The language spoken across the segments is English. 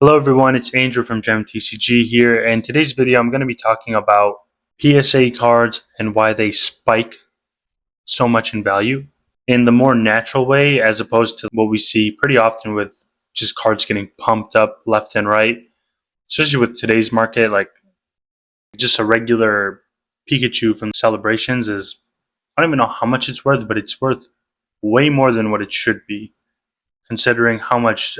Hello everyone, it's Andrew from GemTCG here, and today's video I'm going to be talking about PSA cards and why they spike so much in value in the more natural way as opposed to what we see pretty often with just cards getting pumped up left and right, especially with today's market. Like just a regular Pikachu from Celebrations is, I don't even know how much it's worth, but it's worth way more than what it should be considering how much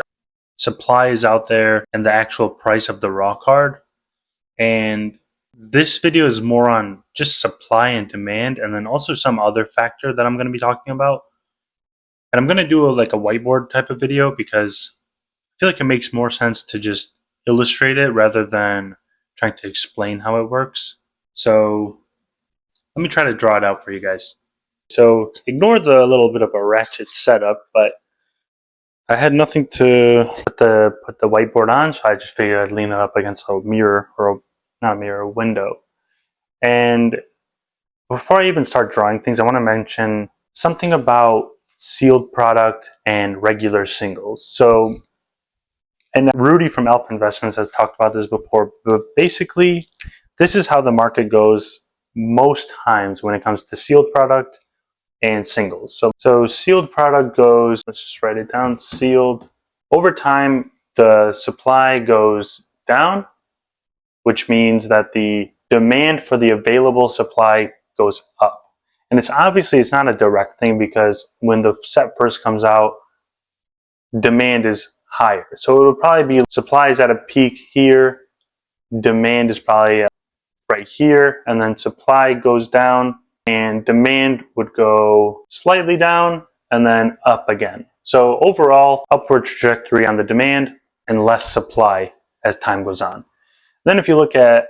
supply is out there and the actual price of the raw card. And this video is more on just supply and demand, and then also some other factor that I'm going to be talking about. And I'm going to do like a whiteboard type of video because I feel like it makes more sense to just illustrate it rather than trying to explain how it works. So let me try to draw it out for you guys. So ignore the little bit of a ratchet setup, but I had nothing to put the whiteboard on, so I just figured I'd lean it up against a mirror, or not a mirror, a window. And before I even start drawing things, I want to mention something about sealed product and regular singles. So, and Rudy from Alpha Investments has talked about this before, but basically, this is how the market goes most times when it comes to sealed product and singles. So sealed product goes, let's just write it down, sealed. Over time, the supply goes down, which means that the demand for the available supply goes up. And it's not a direct thing because when the set first comes out, demand is higher. So it'll probably be supply is at a peak here, demand is probably right here, and then supply goes down and demand would go slightly down and then up again. So overall, upward trajectory on the demand and less supply as time goes on. Then if you look at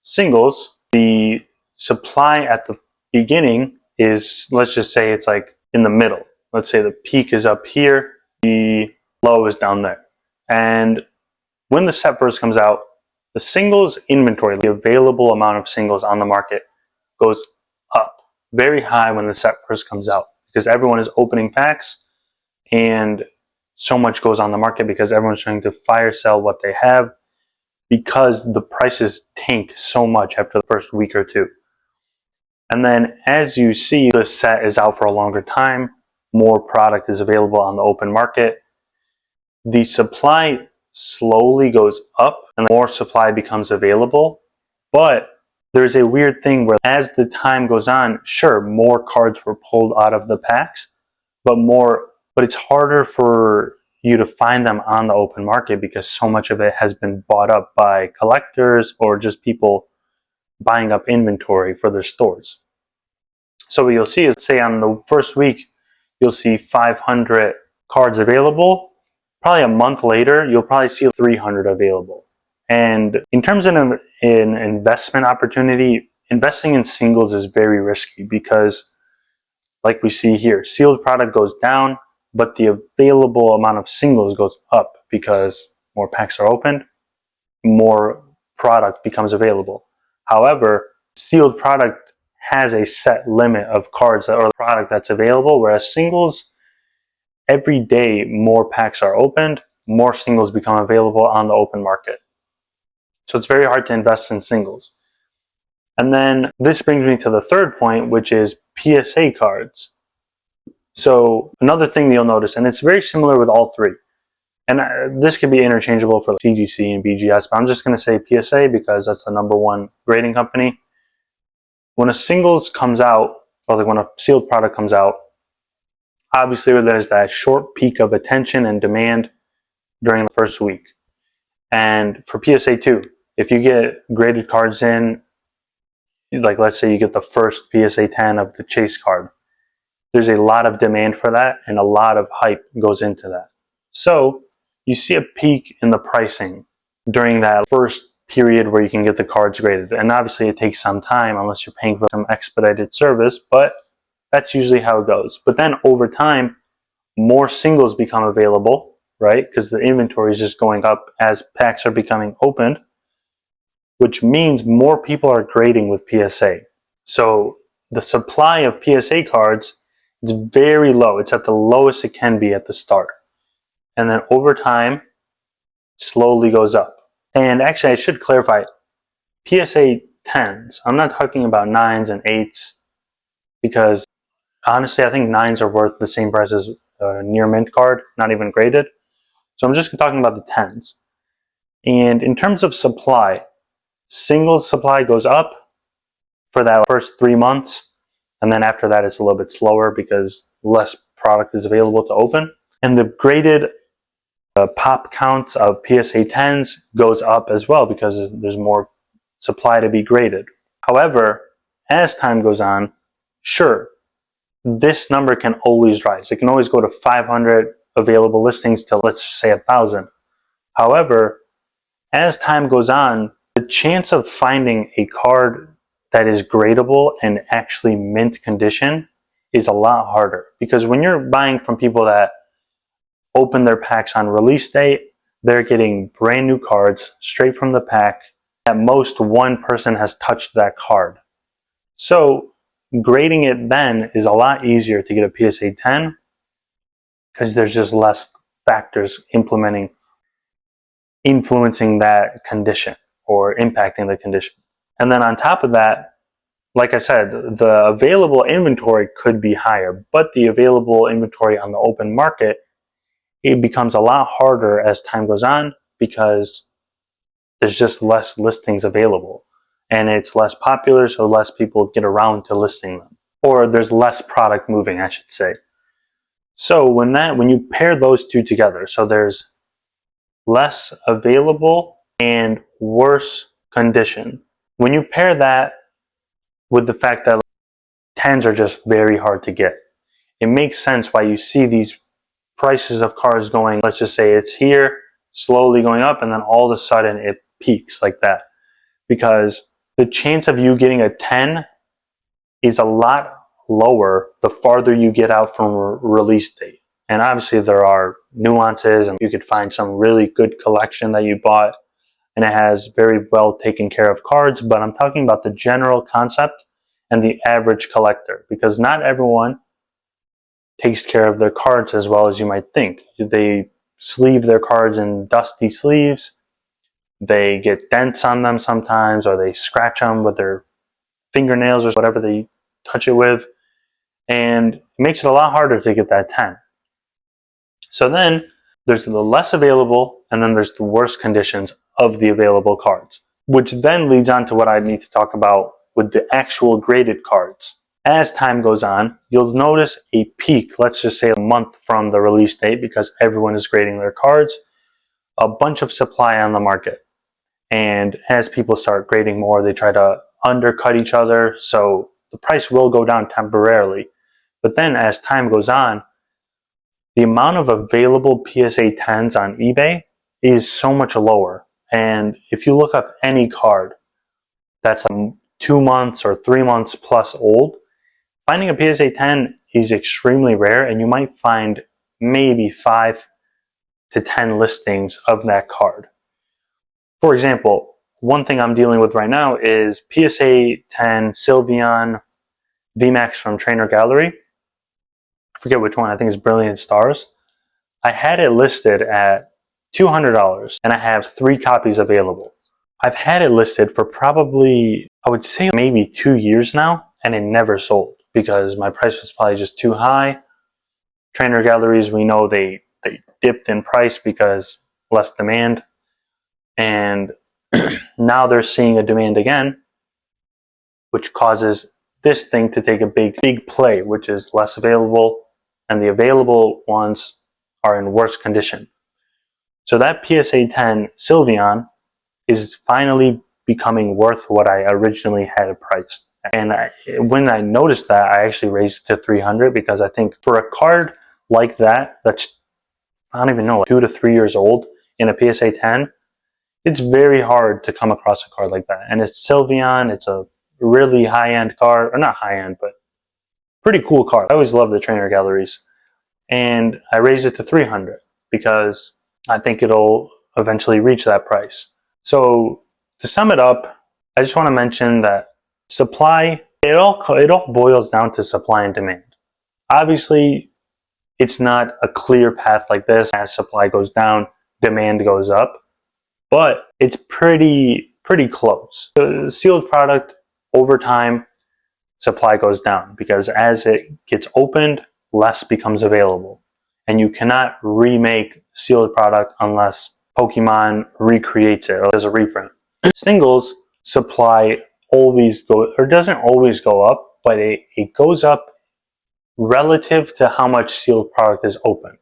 singles, the supply at the beginning is, let's just say it's like in the middle. Let's say the peak is up here, the low is down there. And when the set first comes out, the singles inventory, the available amount of singles on the market, goes up very high when the set first comes out because everyone is opening packs and so much goes on the market because everyone's trying to fire sell what they have because the prices tank so much after the first week or two. And then as you see, the set is out for a longer time, more product is available on the open market. The supply slowly goes up and more supply becomes available. But there's a weird thing where as the time goes on, sure, more cards were pulled out of the packs, but it's harder for you to find them on the open market because so much of it has been bought up by collectors or just people buying up inventory for their stores. So what you'll see is, say on the first week, you'll see 500 cards available. Probably a month later, you'll probably see 300 available. And in terms of an investment opportunity, investing in singles is very risky because, like we see here, sealed product goes down, but the available amount of singles goes up because more packs are opened, more product becomes available. However, sealed product has a set limit of cards or product that's available, whereas singles, every day more packs are opened, more singles become available on the open market. So it's very hard to invest in singles. And then this brings me to the third point, which is PSA cards. So another thing you'll notice, and it's very similar with all three, and this could be interchangeable for CGC and BGS, but I'm just going to say PSA because that's the #1 grading company. When a singles comes out, or like when a sealed product comes out, obviously there's that short peak of attention and demand during the first week. And for PSA 2, if you get graded cards in, like let's say you get the first PSA 10 of the chase card, there's a lot of demand for that and a lot of hype goes into that. So you see a peak in the pricing during that first period where you can get the cards graded. And obviously it takes some time unless you're paying for some expedited service, but that's usually how it goes. But then over time, more singles become available, right? Because the inventory is just going up as packs are becoming opened, which means more people are grading with PSA. So the supply of PSA cards is very low. It's at the lowest it can be at the start. And then over time, slowly goes up. And actually, I should clarify, PSA 10s, I'm not talking about 9s and 8s, because honestly, I think 9s are worth the same price as a near mint card, not even graded. So I'm just talking about the 10s. And in terms of supply, single supply goes up for that first 3 months. And then after that, it's a little bit slower because less product is available to open. And the graded pop counts of PSA 10s goes up as well because there's more supply to be graded. However, as time goes on, sure, this number can always rise. It can always go to 500 available listings to, let's just say, 1,000. However, as time goes on, the chance of finding a card that is gradable and actually mint condition is a lot harder, because when you're buying from people that open their packs on release date, they're getting brand new cards straight from the pack. At most, one person has touched that card. So grading it then is a lot easier to get a PSA 10 because there's just less factors influencing that condition or impacting the condition. And then on top of that, like I said, the available inventory could be higher, but the available inventory on the open market, it becomes a lot harder as time goes on because there's just less listings available and it's less popular, so less people get around to listing them, or there's less product moving, I should say. So when you pair those two together, so there's less available and worse condition. When you pair that with the fact that 10s are just very hard to get, it makes sense why you see these prices of cards going, let's just say it's here, slowly going up, and then all of a sudden it peaks like that. Because the chance of you getting a 10 is a lot lower the farther you get out from release date. And obviously there are nuances, and you could find some really good collection that you bought and it has very well taken care of cards, but I'm talking about the general concept and the average collector, because not everyone takes care of their cards as well as you might think. They sleeve their cards in dusty sleeves, they get dents on them sometimes, or they scratch them with their fingernails or whatever they touch it with, and it makes it a lot harder to get that 10. So then there's the less available, and then there's the worst conditions of the available cards, which then leads on to what I need to talk about with the actual graded cards. As time goes on, you'll notice a peak, let's just say a month from the release date, because everyone is grading their cards, a bunch of supply on the market. And as people start grading more, they try to undercut each other, so the price will go down temporarily. But then as time goes on, the amount of available PSA 10s on eBay is so much lower. And if you look up any card that's 2 months or 3 months plus old, finding a PSA 10 is extremely rare, and you might find maybe 5 to 10 listings of that card. For example, one thing I'm dealing with right now is PSA 10 Sylveon VMAX from Trainer Gallery. I forget which one, I think it's Brilliant Stars. I had it listed at $200 and I have 3 copies available. I've had it listed for probably, I would say maybe 2 years now, and it never sold because my price was probably just too high. Trainer galleries, we know they dipped in price because less demand, and now they're seeing a demand again, which causes this thing to take a big play, which is less available, and the available ones are in worse condition. So that PSA 10 Sylveon is finally becoming worth what I originally had it priced. And when I noticed that, I actually raised it to 300 because I think for a card like that, that's, I don't even know, like 2 to 3 years old in a PSA 10, it's very hard to come across a card like that. And it's Sylveon, it's a really high-end card, or not high-end, but pretty cool card. I always love the Trainer galleries. And I raised it to 300 because I think it'll eventually reach that price. So to sum it up, I just want to mention that supply, it all boils down to supply and demand. Obviously, it's not a clear path like this. As supply goes down, demand goes up. but it's pretty close. The sealed product, over time, supply goes down because as it gets opened, less becomes available. And you cannot remake sealed product unless Pokemon recreates it or there's a reprint. Singles supply always go, or doesn't always go up, but it goes up relative to how much sealed product is open,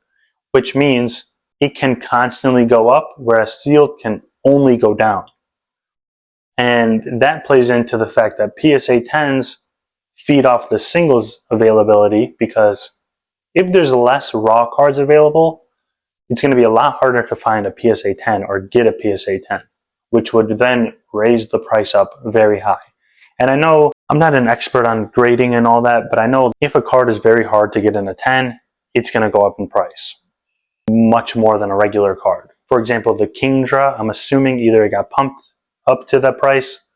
which means it can constantly go up, whereas sealed can only go down. And that plays into the fact that PSA 10s feed off the singles availability, because if there's less raw cards available, it's going to be a lot harder to find a PSA 10 or get a PSA 10, which would then raise the price up very high. And I know I'm not an expert on grading and all that, but I know if a card is very hard to get in a 10, it's going to go up in price much more than a regular card. For example, the Kingdra, I'm assuming either it got pumped up to that price.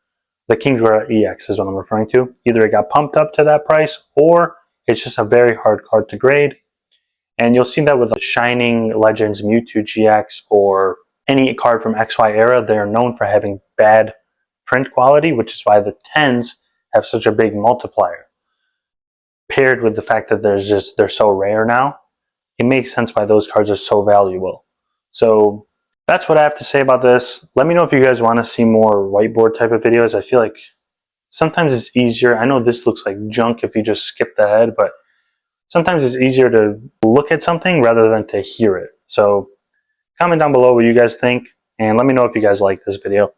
The Kingdra EX is what I'm referring to. Either it got pumped up to that price, or it's just a very hard card to grade. And you'll see that with the Shining Legends Mewtwo GX or any card from XY era. They're known for having bad print quality, which is why the 10s have such a big multiplier. Paired with the fact that they're so rare now, it makes sense why those cards are so valuable. So that's what I have to say about this. Let me know if you guys want to see more whiteboard type of videos. I feel like sometimes it's easier. I know this looks like junk if you just skip the head, but sometimes it's easier to look at something rather than to hear it. So comment down below what you guys think, and let me know if you guys like this video.